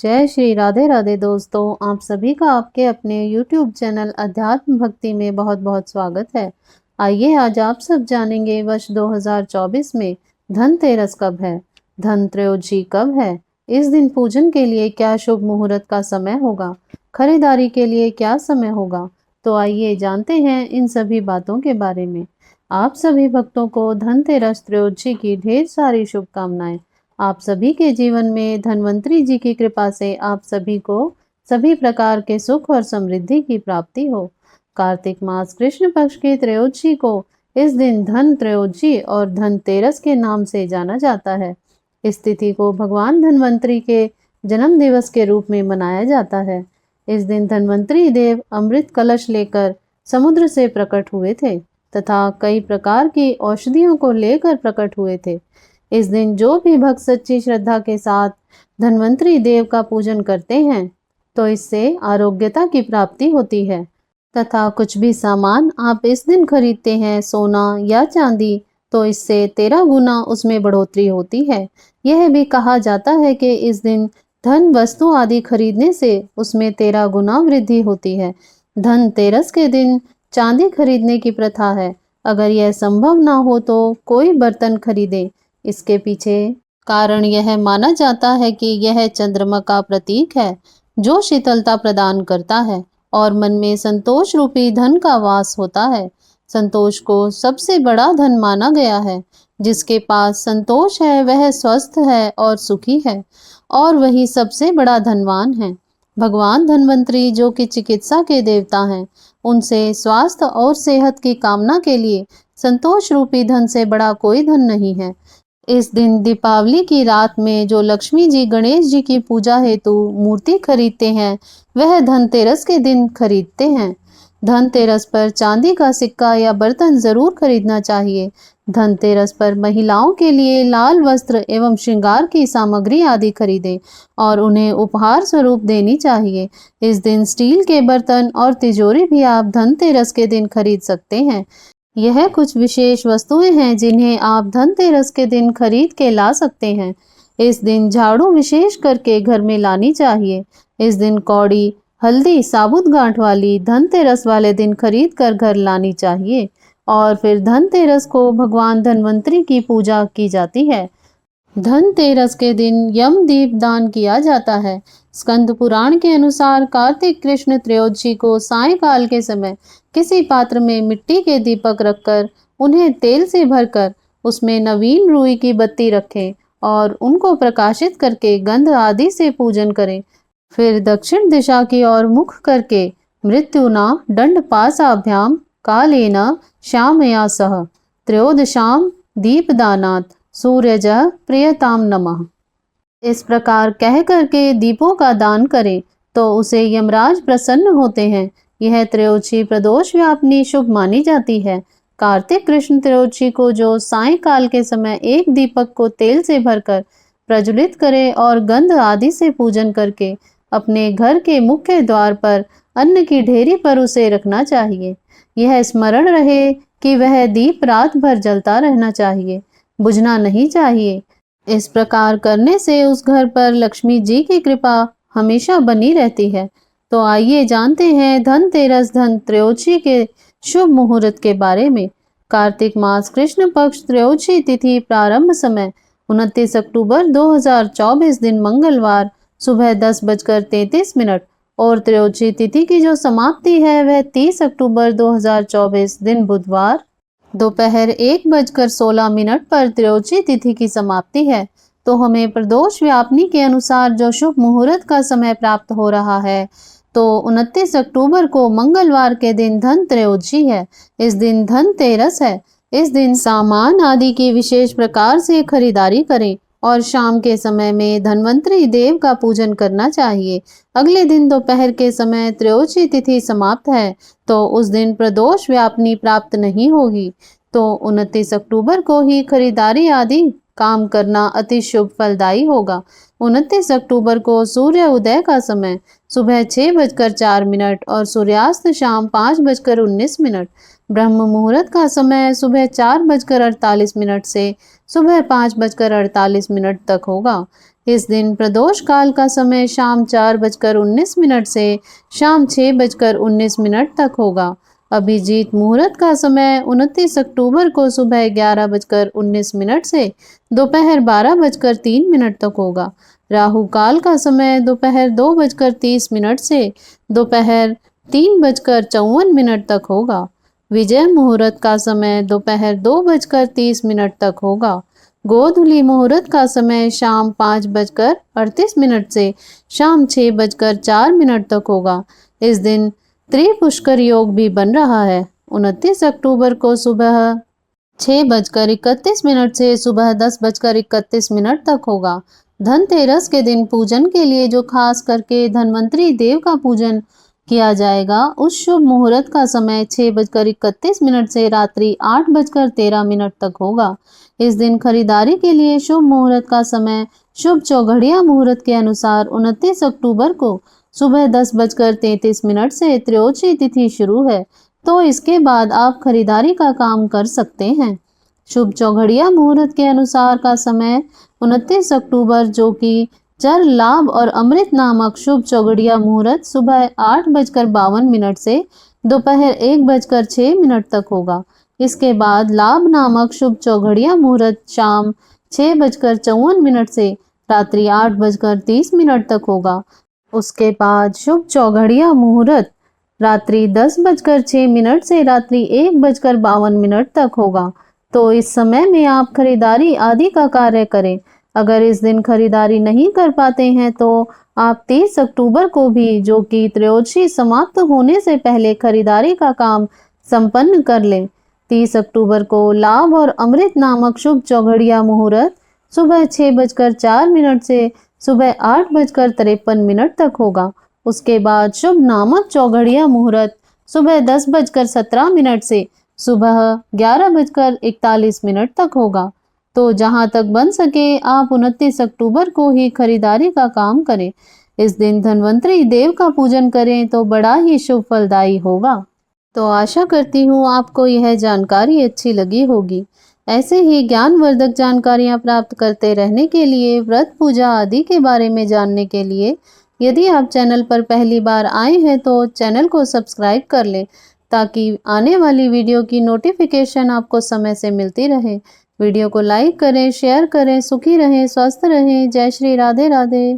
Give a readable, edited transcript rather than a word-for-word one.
जय श्री राधे राधे दोस्तों, आप सभी का आपके अपने YouTube चैनल अध्यात्म भक्ति में बहुत बहुत स्वागत है। आइए आज आप सब जानेंगे वर्ष 2024 में धनतेरस कब है, धन त्रयोदशी कब है, इस दिन पूजन के लिए क्या शुभ मुहूर्त का समय होगा, खरीदारी के लिए क्या समय होगा। तो आइए जानते हैं इन सभी बातों के बारे में। आप सभी भक्तों को धनतेरस त्रयोदशी की ढेर सारी शुभकामनाएं। आप सभी के जीवन में धन्वंतरी जी की कृपा से आप सभी को सभी प्रकार के सुख और समृद्धि की प्राप्ति हो। कार्तिक मास कृष्ण पक्ष की त्रयोदशी को इस दिन धन त्रयोदशी और धनतेरस के नाम से जाना जाता है। इस तिथि को भगवान धन्वंतरी के जन्म दिवस के रूप में मनाया जाता है। इस दिन धन्वंतरी देव अमृत कलश लेकर समुद्र से प्रकट हुए थे तथा कई प्रकार की औषधियों को लेकर प्रकट हुए थे। इस दिन जो भी भक्त सच्ची श्रद्धा के साथ धन्वंतरी देव का पूजन करते हैं तो इससे आरोग्यता की प्राप्ति होती है तथा कुछ भी सामान आप इस दिन खरीदते हैं, सोना या चांदी, तो इससे 13 गुना उसमें बढ़ोतरी होती है। यह भी कहा जाता है कि इस दिन धन वस्तु आदि खरीदने से उसमें 13 गुना वृद्धि होती है। धनतेरस के दिन चांदी खरीदने की प्रथा है। अगर यह संभव ना हो तो कोई बर्तन खरीदे। इसके पीछे कारण यह माना जाता है कि यह चंद्रमा का प्रतीक है जो शीतलता प्रदान करता है और मन में संतोष रूपी धन का वास होता है। संतोष को सबसे बड़ा धन माना गया है। जिसके पास संतोष है वह स्वस्थ है और सुखी है और वही सबसे बड़ा धनवान है। भगवान धन्वंतरी जो कि चिकित्सा के देवता हैं, उनसे स्वास्थ्य और सेहत की कामना के लिए संतोष रूपी धन से बड़ा कोई धन नहीं है। इस दिन दीपावली की रात में जो लक्ष्मी जी गणेश जी की पूजा हेतु मूर्ति खरीदते हैं वह धनतेरस के दिन खरीदते हैं। धनतेरस पर चांदी का सिक्का या बर्तन जरूर खरीदना चाहिए। धनतेरस पर महिलाओं के लिए लाल वस्त्र एवं श्रृंगार की सामग्री आदि खरीदें और उन्हें उपहार स्वरूप देनी चाहिए। इस दिन स्टील के बर्तन और तिजोरी भी आप धनतेरस के दिन खरीद सकते हैं। यह कुछ विशेष वस्तुएं हैं जिन्हें आप धनतेरस के दिन खरीद के ला सकते हैं। इस दिन झाड़ू विशेष करके घर में लानी चाहिए। इस दिन कौड़ी, हल्दी, साबुत गांठ वाली धनतेरस वाले दिन खरीद कर घर लानी चाहिए और फिर धनतेरस को भगवान धन्वंतरी की पूजा की जाती है। धनतेरस के दिन यम दीप दान किया जाता है। स्कंद पुराण के अनुसार कार्तिक कृष्ण त्रयोदशी को सायंकाल के समय किसी पात्र में मिट्टी के दीपक रखकर उन्हें तेल से भरकर उसमें नवीन रुई की बत्ती रखें और उनको प्रकाशित करके गंध आदि से पूजन करें। फिर दक्षिण दिशा की ओर मुख करके मृत्युना दंड पासाभ्याम कालेना श्यामया सह त्रयोदशाम दीपदानात् सूर्यज प्रियताम नमः, इस प्रकार कह करके दीपों का दान करें तो उसे यमराज प्रसन्न होते हैं। यह त्रयोदशी प्रदोष व्यापनी शुभ मानी जाती है। कार्तिक कृष्ण त्रयोदशी को जो सायंकाल के समय एक दीपक को तेल से भरकर प्रज्वलित करे और गंध आदि से पूजन करके अपने घर के मुख्य द्वार पर अन्न की ढेरी पर उसे रखना चाहिए। यह स्मरण रहे कि वह दीप रात भर जलता रहना चाहिए, बुझना नहीं चाहिए। इस प्रकार करने से उस घर पर लक्ष्मी जी की कृपा हमेशा बनी रहती है। तो आइए जानते हैं धनतेरस धन त्रयोदशी के शुभ मुहूर्त के बारे में। कार्तिक मास कृष्ण पक्ष त्रयोदशी तिथि प्रारंभ समय 29 अक्टूबर 2024 दिन मंगलवार सुबह 10:33 और त्रयोदशी तिथि की जो समाप्ति है वह 30 अक्टूबर 2024 दिन बुधवार दोपहर 1:16 पर त्रयोदशी तिथि की समाप्ति है। तो हमें प्रदोष व्यापनी के अनुसार जो शुभ मुहूर्त का समय प्राप्त हो रहा है तो 29 अक्टूबर को मंगलवार के दिन धन त्रयोदशी है। इस दिन धनतेरस है। इस दिन सामान आदि की विशेष प्रकार से खरीदारी करें और शाम के समय में धन्वंतरी देव का पूजन करना चाहिए। अगले दिन दोपहर के समय त्रयोदशी तिथि समाप्त है तो उस दिन प्रदोष व्यापनी प्राप्त नहीं होगी। तो 29 अक्टूबर को ही खरीदारी आदि काम करना अति शुभ फलदायी होगा। 29 अक्टूबर को सूर्य उदय का समय सुबह 6:04 और सूर्यास्त शाम 5:19। ब्रह्म मुहूर्त का समय सुबह 4:48 से सुबह 5:48 तक होगा। इस दिन प्रदोष काल का समय शाम 4:19 से शाम 6:19 तक होगा। अभिजीत मुहूर्त का समय 29 अक्टूबर को सुबह 11:19 से दोपहर 12:03 तक होगा। राहु काल का समय दोपहर 2:30 से दोपहर 3:54 तक होगा। विजय मुहूर्त का समय दोपहर 2:30 तक होगा। गोधूली मुहूर्त का समय शाम 5:38 से शाम 6:04 तक होगा। इस दिन त्रिपुष्कर योग भी बन रहा है। 29 अक्टूबर को सुबह 6:31 से सुबह 10:31 तक होगा। धनतेरस के दिन पूजन के लिए जो खास करके धन्वंतरी देव का पूजन किया जाएगा, उस शुभ मुहूर्त का समय 6:31 से रात्रि 8:13 तक होगा। इस दिन खरीदारी के लिए शुभ मुहूर्त का समय शुभ चौघड़िया मुहूर्त के अनुसार 29 अक्टूबर को सुबह 10:33 से त्रयोदशी तिथि शुरू है, तो इसके बाद आप खरीदारी का काम कर सकते हैं। शुभ चौघड़िया मुहूर्त के अनुसार का समय 29 अक्टूबर जो कि चर लाभ और अमृत नामक शुभ चौघड़िया मुहूर्त सुबह 8:52 से दोपहर 1:06 तक होगा। इसके बाद लाभ नामक शुभ चौघड़िया मुहूर्त शाम 6:54 से रात्रि 8:30 तक होगा। उसके बाद शुभ चौघड़िया मुहूर्त रात्रि 10:06 से रात्रि 1:52 तक होगा। तो इस समय में आप खरीदारी आदि का कार्य करें। अगर इस दिन खरीदारी नहीं कर पाते हैं तो आप 30 अक्टूबर को भी, जो कि त्रयोदशी समाप्त होने से पहले खरीदारी का काम संपन्न कर लें। 30 अक्टूबर को लाभ और अमृत नामक शुभ चौघड़िया मुहूर्त सुबह 6:04 से सुबह 8:53 तक होगा। उसके बाद शुभ नामक चौघड़िया मुहूर्त सुबह 10:17 से सुबह 11:41 तक होगा। तो जहां तक बन सके आप 29 अक्टूबर को ही खरीदारी का काम करें। इस दिन धन्वंतरी देव का पूजन करें तो बड़ा ही शुभ फलदायी होगा। तो आशा करती हूँ आपको यह जानकारी अच्छी लगी होगी। ऐसे ही ज्ञानवर्धक जानकारियाँ प्राप्त करते रहने के लिए, व्रत पूजा आदि के बारे में जानने के लिए यदि आप चैनल पर पहली बार आए हैं तो चैनल को सब्सक्राइब कर लें, ताकि आने वाली वीडियो की नोटिफिकेशन आपको समय से मिलती रहे। वीडियो को लाइक करें, शेयर करें। सुखी रहें, स्वस्थ रहें। जय श्री राधे राधे।